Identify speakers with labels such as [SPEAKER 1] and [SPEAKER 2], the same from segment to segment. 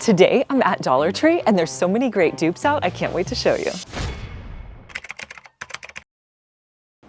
[SPEAKER 1] Today I'm at Dollar Tree and there's so many great dupes out, I can't wait to show you.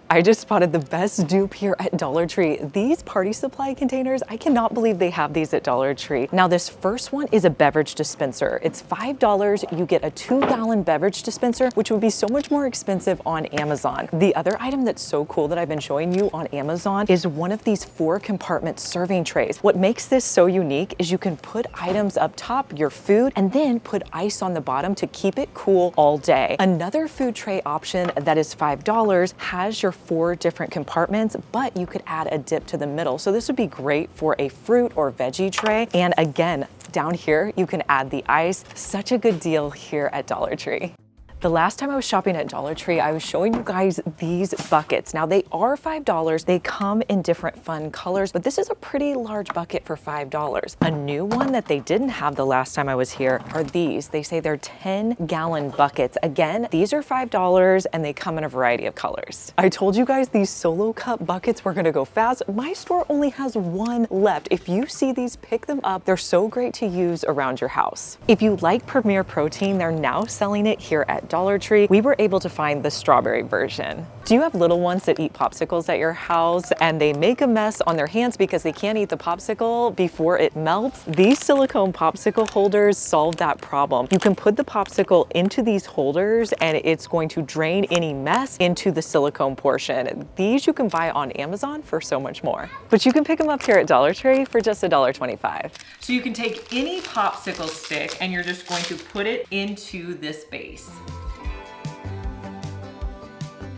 [SPEAKER 1] I just spotted the best dupe here at Dollar Tree. These party supply containers, I cannot believe they have these at Dollar Tree. Now this first one is a beverage dispenser. It's $5. You get a 2-gallon beverage dispenser, which would be so much more expensive on Amazon. The other item that's so cool that I've been showing you on Amazon is one of these 4-compartment serving trays. What makes this so unique is you can put items up top, your food, and then put ice on the bottom to keep it cool all day. Another food tray option that is $5 has your 4 different compartments, but you could add a dip to the middle. So this would be great for a fruit or veggie tray. And again, down here, you can add the ice. Such a good deal here at Dollar Tree. The last time I was shopping at Dollar Tree, I was showing you guys these buckets. Now they are $5. They come in different fun colors, but this is a pretty large bucket for $5. A new one that they didn't have the last time I was here are these. They say they're 10-gallon buckets. Again, these are $5 and they come in a variety of colors. I told you guys these solo cup buckets were gonna go fast. My store only has one left. If you see these, pick them up. They're so great to use around your house. If you like Premier Protein, they're now selling it here at Dollar Tree. We were able to find the strawberry version. Do you have little ones that eat popsicles at your house and they make a mess on their hands because they can't eat the popsicle before it melts? These silicone popsicle holders solve that problem. You can put the popsicle into these holders and it's going to drain any mess into the silicone portion. These you can buy on Amazon for so much more. But you can pick them up here at Dollar Tree for just $1.25.
[SPEAKER 2] So you can take any popsicle stick and you're just going to put it into this base.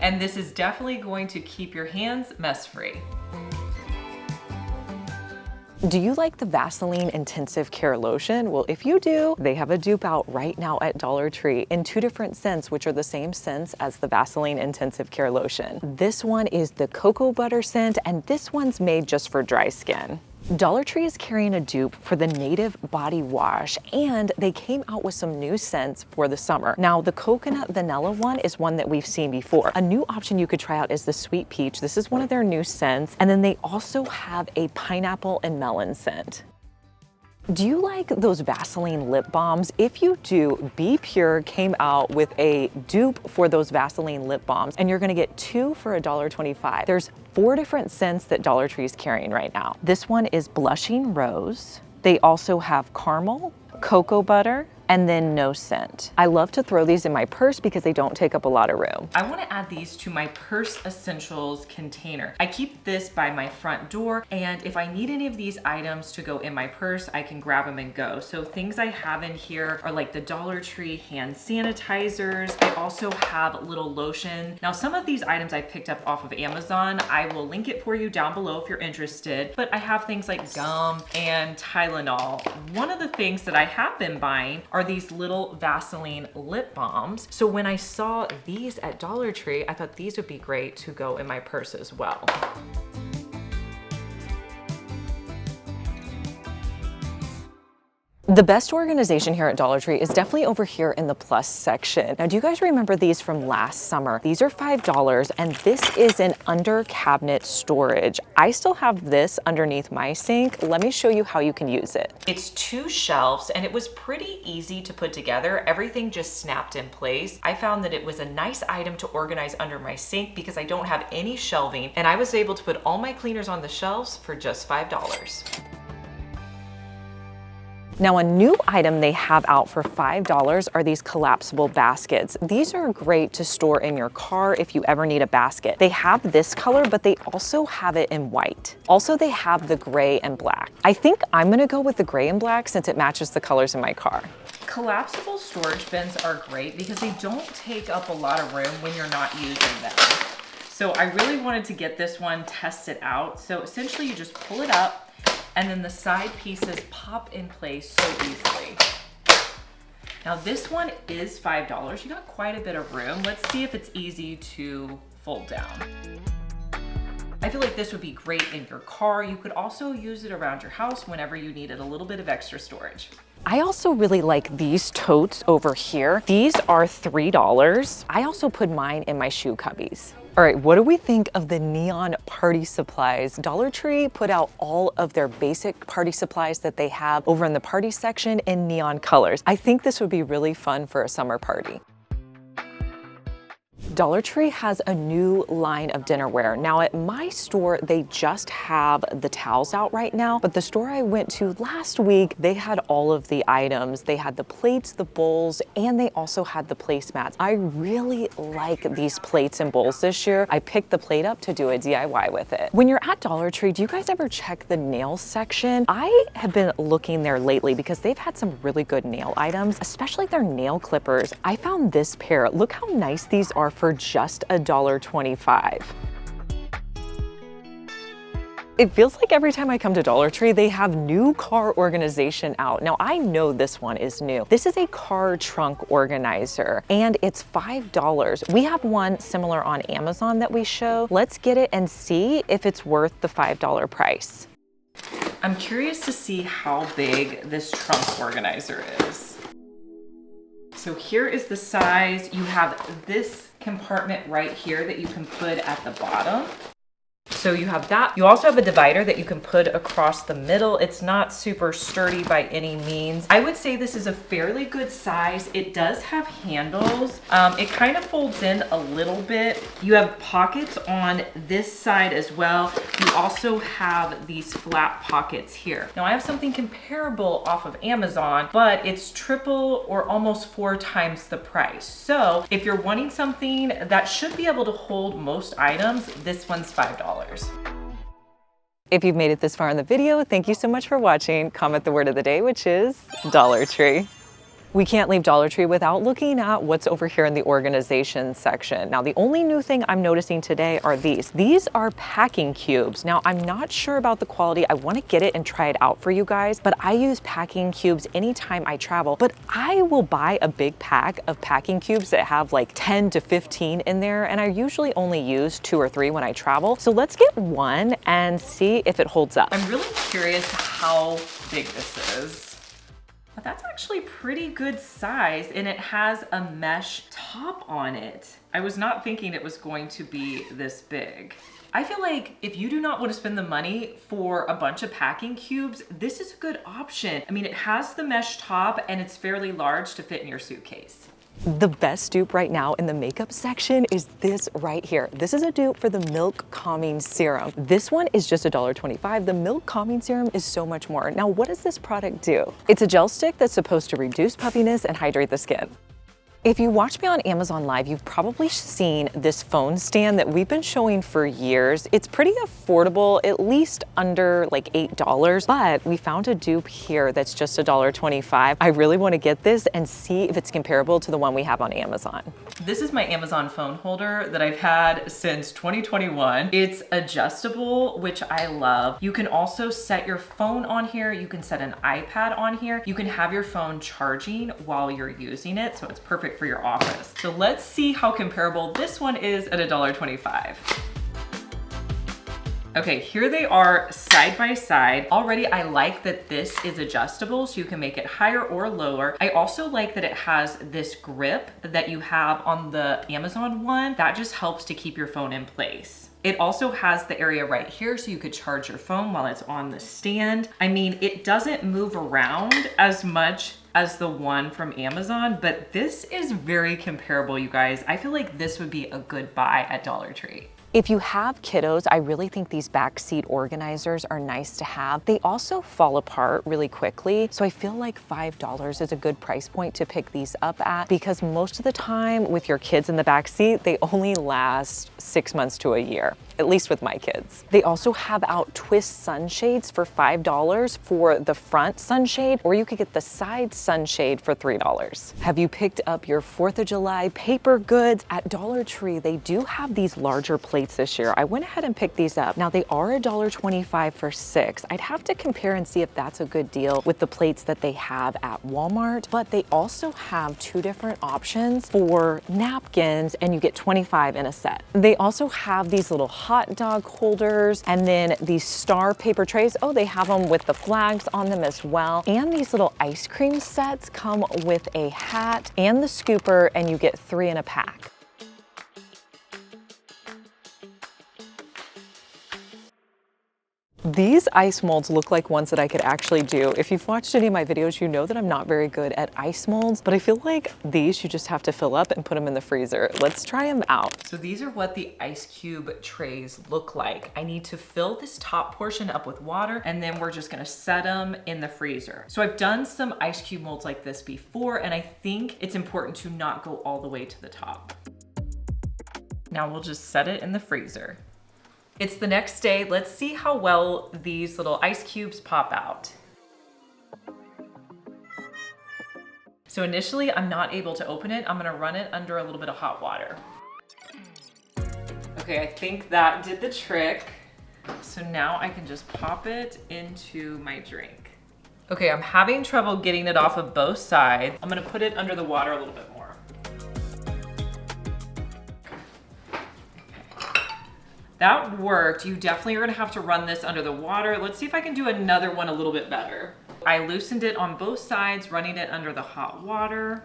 [SPEAKER 2] And this is definitely going to keep your hands mess-free.
[SPEAKER 1] Do you like the Vaseline Intensive Care Lotion? Well, if you do, they have a dupe out right now at Dollar Tree in 2 different scents, which are the same scents as the Vaseline Intensive Care Lotion. This one is the cocoa butter scent, and this one's made just for dry skin. Dollar Tree is carrying a dupe for the Native Body Wash, and they came out with some new scents for the summer. Now, the coconut vanilla one is one that we've seen before. A new option you could try out is the sweet peach. This is one of their new scents, and then they also have a pineapple and melon scent. Do you like those Vaseline lip balms? If you do, Be Pure came out with a dupe for those Vaseline lip balms, and you're gonna get 2 for $1.25. There's 4 different scents that Dollar Tree is carrying right now. This one is Blushing Rose. They also have caramel, cocoa butter, and then no scent. I love to throw these in my purse because they don't take up a lot of room.
[SPEAKER 2] I want to add these to my purse essentials container. I keep this by my front door, and if I need any of these items to go in my purse, I can grab them and go. So things I have in here are like the Dollar Tree hand sanitizers. I also have little lotion. Now some of these items I picked up off of Amazon. I will link it for you down below if you're interested, but I have things like gum and Tylenol. One of the things that I have been buying are these little Vaseline lip balms. So when I saw these at Dollar Tree, I thought these would be great to go in my purse as well.
[SPEAKER 1] The best organization here at Dollar Tree is definitely over here in the plus section. Now, do you guys remember these from last summer? These are $5, and this is an under cabinet storage. I still have this underneath my sink. Let me show you how you can use it.
[SPEAKER 2] It's 2 shelves, and it was pretty easy to put together. Everything just snapped in place. I found that it was a nice item to organize under my sink because I don't have any shelving, and I was able to put all my cleaners on the shelves for just $5.
[SPEAKER 1] Now, a new item they have out for $5 are these collapsible baskets. These are great to store in your car if you ever need a basket. They have this color, but they also have it in white. Also, they have the gray and black. I think I'm gonna go with the gray and black since it matches the colors in my car.
[SPEAKER 2] Collapsible storage bins are great because they don't take up a lot of room when you're not using them. So I really wanted to get this one tested out. So essentially you just pull it up, and then the side pieces pop in place so easily. Now this one is $5. You got quite a bit of room. Let's see if it's easy to fold down. I feel like this would be great in your car. You could also use it around your house whenever you needed a little bit of extra storage.
[SPEAKER 1] I also really like these totes over here. These are $3. I also put mine in my shoe cubbies. All right, what do we think of the neon party supplies? Dollar Tree put out all of their basic party supplies that they have over in the party section in neon colors. I think this would be really fun for a summer party. Dollar Tree has a new line of dinnerware. Now at my store, they just have the towels out right now, but the store I went to last week, they had all of the items. They had the plates, the bowls, and they also had the placemats. I really like these plates and bowls this year. I picked the plate up to do a DIY with it. When you're at Dollar Tree, do you guys ever check the nail section? I have been looking there lately because they've had some really good nail items, especially their nail clippers. I found this pair. Look how nice these are for just $1.25. It feels like every time I come to Dollar Tree, they have new car organization out. Now, I know this one is new. This is a car trunk organizer, and it's $5. We have one similar on Amazon that we show. Let's get it and see if it's worth the $5 price.
[SPEAKER 2] I'm curious to see how big this trunk organizer is. So here is the size. You have this compartment right here that you can put at the bottom. So you have that. You also have a divider that you can put across the middle. It's not super sturdy by any means. I would say this is a fairly good size. It does have handles. It kind of folds in a little bit. You have pockets on this side as well. You also have these flat pockets here. Now I have something comparable off of Amazon, but it's triple or almost 4 times the price. So if you're wanting something that should be able to hold most items, this one's $5.
[SPEAKER 1] If you've made it this far in the video, thank you so much for watching. Comment the word of the day, which is Dollar Tree. We can't leave Dollar Tree without looking at what's over here in the organization section. Now, the only new thing I'm noticing today are these. These are packing cubes. Now, I'm not sure about the quality. I want to get it and try it out for you guys, but I use packing cubes anytime I travel. But I will buy a big pack of packing cubes that have like 10 to 15 in there, and I usually only use 2 or 3 when I travel. So let's get one and see if it holds up.
[SPEAKER 2] I'm really curious how big this is. But that's actually pretty good size, and it has a mesh top on it. I was not thinking it was going to be this big. I feel like if you do not want to spend the money for a bunch of packing cubes, this is a good option. I mean, it has the mesh top and it's fairly large to fit in your suitcase.
[SPEAKER 1] The best dupe right now in the makeup section is this right here. This is a dupe for the Milk Calming Serum. This one is just $1.25. The Milk Calming Serum is so much more. Now, what does this product do? It's a gel stick that's supposed to reduce puffiness and hydrate the skin. If you watch me on Amazon Live, you've probably seen this phone stand that we've been showing for years. It's pretty affordable, at least under like $8, but we found a dupe here that's just $1.25. I really want to get this and see if it's comparable to the one we have on Amazon.
[SPEAKER 2] This is my Amazon phone holder that I've had since 2021. It's adjustable, which I love. You can also set your phone on here. You can set an iPad on here. You can have your phone charging while you're using it, so it's perfect for your office. So let's see how comparable this one is at $1.25. Okay, here they are side by side. Already I like that this is adjustable, so you can make it higher or lower. I also like that it has this grip that you have on the Amazon one. That just helps to keep your phone in place. It also has the area right here so you could charge your phone while it's on the stand. I mean, it doesn't move around as much as the one from Amazon, but this is very comparable, you guys. I feel like this would be a good buy at Dollar Tree.
[SPEAKER 1] If you have kiddos, I really think these backseat organizers are nice to have. They also fall apart really quickly, so I feel like $5 is a good price point to pick these up at, because most of the time with your kids in the backseat, they only last 6 months to a year, at least with my kids. They also have out twist sunshades for $5 for the front sunshade, or you could get the side sunshade for $3. Have you picked up your 4th of July paper goods? At Dollar Tree, they do have these larger plates this year. I went ahead and picked these up. Now they are $1.25 for 6. I'd have to compare and see if that's a good deal with the plates that they have at Walmart, but they also have 2 different options for napkins, and you get 25 in a set. They also have these little hot dog holders, and then these star paper trays. Oh, they have them with the flags on them as well. And these little ice cream sets come with a hat and the scooper, and you get 3 in a pack. These ice molds look like ones that I could actually do. If you've watched any of my videos, you know that I'm not very good at ice molds, but I feel like these you just have to fill up and put them in the freezer. Let's try them out. So these are what the ice cube trays look like. I need to fill this top portion up with water, and then we're just gonna set them in the freezer. So I've done some ice cube molds like this before, and I think it's important to not go all the way to the top. Now we'll just set it in the freezer. It's the next day. Let's see how well these little ice cubes pop out. So initially, I'm not able to open it. I'm gonna run it under a little bit of hot water. Okay, I think that did the trick. So now I can just pop it into my drink. Okay, I'm having trouble getting it off of both sides. I'm gonna put it under the water a little bit more. That worked. You definitely are gonna have to run this under the water. Let's see if I can do another one a little bit better. I loosened it on both sides, running it under the hot water.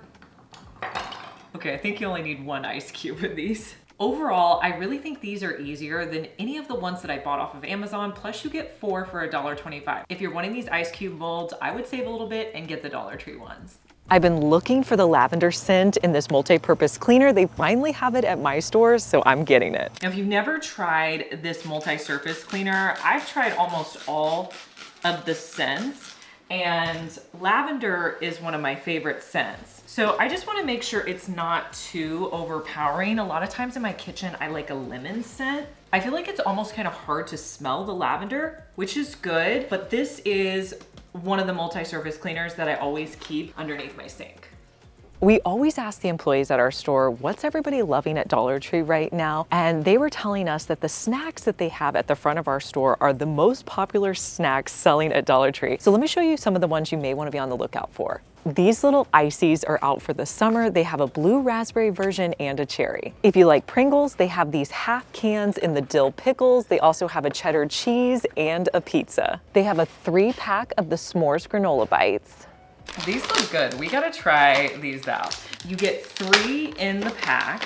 [SPEAKER 1] Okay, I think you only need one ice cube in these. Overall, I really think these are easier than any of the ones that I bought off of Amazon, plus you get 4 for $1.25. If you're wanting these ice cube molds, I would save a little bit and get the Dollar Tree ones. I've been looking for the lavender scent in this multi-purpose cleaner. They finally have it at my store, so I'm getting it. Now, if you've never tried this multi-surface cleaner, I've tried almost all of the scents, and lavender is one of my favorite scents. So I just wanna make sure it's not too overpowering. A lot of times in my kitchen, I like a lemon scent. I feel like it's almost kind of hard to smell the lavender, which is good, but this is one of the multi-surface cleaners that I always keep underneath my sink. We always ask the employees at our store, what's everybody loving at Dollar Tree right now? And they were telling us that the snacks that they have at the front of our store are the most popular snacks selling at Dollar Tree. So let me show you some of the ones you may want to be on the lookout for. These little ices are out for the summer. They have a blue raspberry version and a cherry. If you like Pringles, they have these half cans in the dill pickles. They also have a cheddar cheese and a pizza. They have a 3-pack of the s'mores granola bites. These look good. We gotta try these out. You get 3 in the pack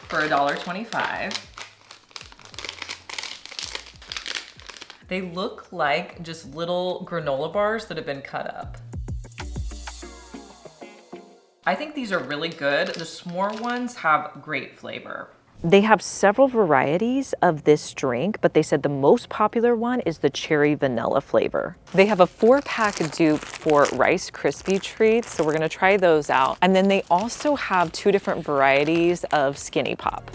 [SPEAKER 1] for $1.25. They look like just little granola bars that have been cut up. I think these are really good. The s'more ones have great flavor. They have several varieties of this drink, but they said the most popular one is the cherry vanilla flavor. They have a 4-pack dupe for Rice Krispie treats, so we're gonna try those out. And then they also have 2 different varieties of Skinny Pop.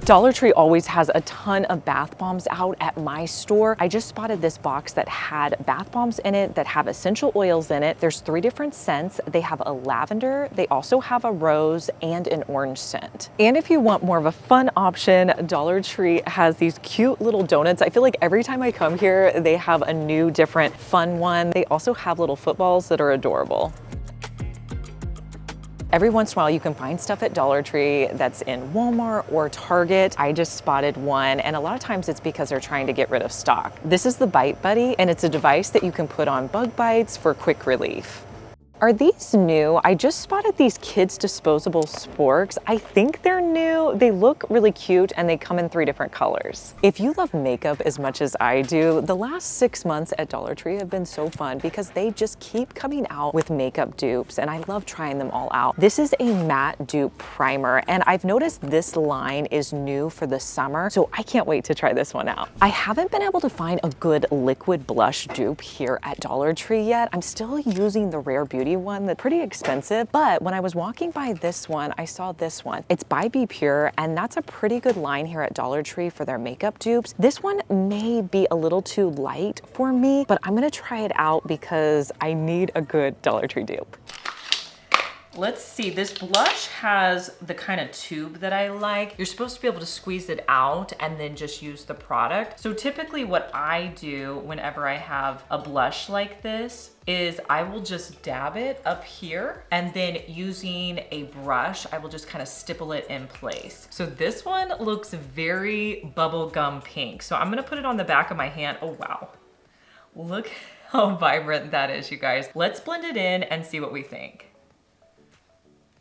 [SPEAKER 1] Dollar Tree always has a ton of bath bombs out at my store. I just spotted this box that had bath bombs in it that have essential oils in it. There's 3 different scents. They have a lavender, they also have a rose and an orange scent. And if you want more of a fun option, Dollar Tree has these cute little donuts. I feel like every time I come here, they have a new different fun one. They also have little footballs that are adorable. Every once in a while you can find stuff at Dollar Tree that's in Walmart or Target. I just spotted one, and a lot of times it's because they're trying to get rid of stock. This is the Bite Buddy, and it's a device that you can put on bug bites for quick relief. Are these new? I just spotted these kids disposable sporks. I think they're new. They look really cute and they come in 3 different colors. If you love makeup as much as I do, the last 6 months at Dollar Tree have been so fun because they just keep coming out with makeup dupes and I love trying them all out. This is a matte dupe primer and I've noticed this line is new for the summer, so I can't wait to try this one out. I haven't been able to find a good liquid blush dupe here at Dollar Tree yet. I'm still using the Rare Beauty one that's pretty expensive, but when I was walking by this one, I saw this one. It's by Be Pure, and that's a pretty good line here at Dollar Tree for their makeup dupes. This one may be a little too light for me, but I'm gonna try it out because I need a good Dollar Tree dupe. Let's see, this blush has the kind of tube that I like. You're supposed to be able to squeeze it out and then just use the product. So typically what I do whenever I have a blush like this is I will just dab it up here and then using a brush, I will just kind of stipple it in place. So this one looks very bubblegum pink. So I'm gonna put it on the back of my hand. Oh wow, look how vibrant that is, you guys. Let's blend it in and see what we think.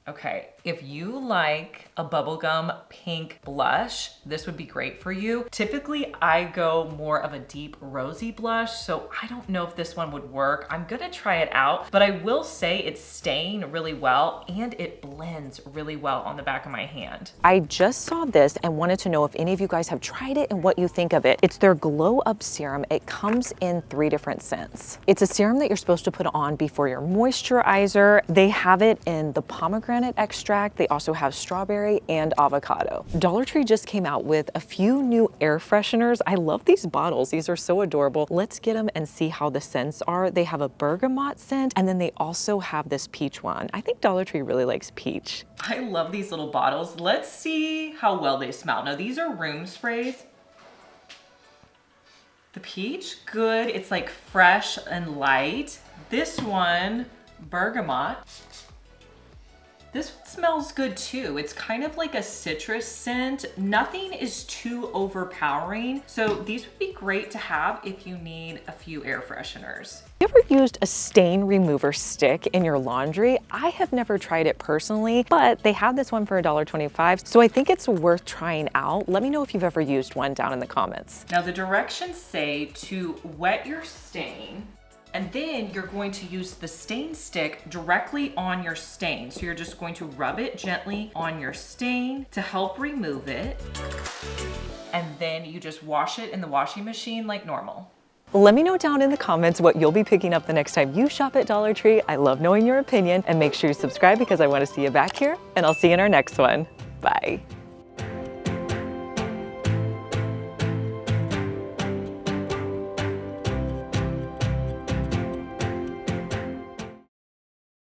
[SPEAKER 2] Okay, if you like a bubblegum pink blush, this would be great for you. Typically, I go more of a deep rosy blush, so I don't know if this one would work. I'm gonna try it out, but I will say it's staying really well and it blends really well on the back of my hand.
[SPEAKER 1] I just saw this and wanted to know if any of you guys have tried it and what you think of it. It's their Glow Up Serum. It comes in 3 different scents. It's a serum that you're supposed to put on before your moisturizer. They have it in the pomegranate extract. They also have strawberry and avocado. Dollar Tree just came out with a few new air fresheners. I love these bottles. These are so adorable. Let's get them and see how the scents are. They have a bergamot scent, and then they also have this peach one. I think Dollar Tree really likes peach.
[SPEAKER 2] I love these little bottles. Let's see how well they smell. Now these are room sprays. The peach, good. It's like fresh and light. This one, bergamot. This one smells good too. It's kind of like a citrus scent. Nothing is too overpowering. So these would be great to have if you need a few air fresheners.
[SPEAKER 1] You ever used a stain remover stick in your laundry? I have never tried it personally, but they have this one for $1.25. So I think it's worth trying out. Let me know if you've ever used one down in the comments.
[SPEAKER 2] Now the directions say to wet your stain, and then you're going to use the stain stick directly on your stain. So you're just going to rub it gently on your stain to help remove it. And then you just wash it in the washing machine like normal.
[SPEAKER 1] Let me know down in the comments what you'll be picking up the next time you shop at Dollar Tree. I love knowing your opinion, and make sure you subscribe because I want to see you back here, and I'll see you in our next one. Bye.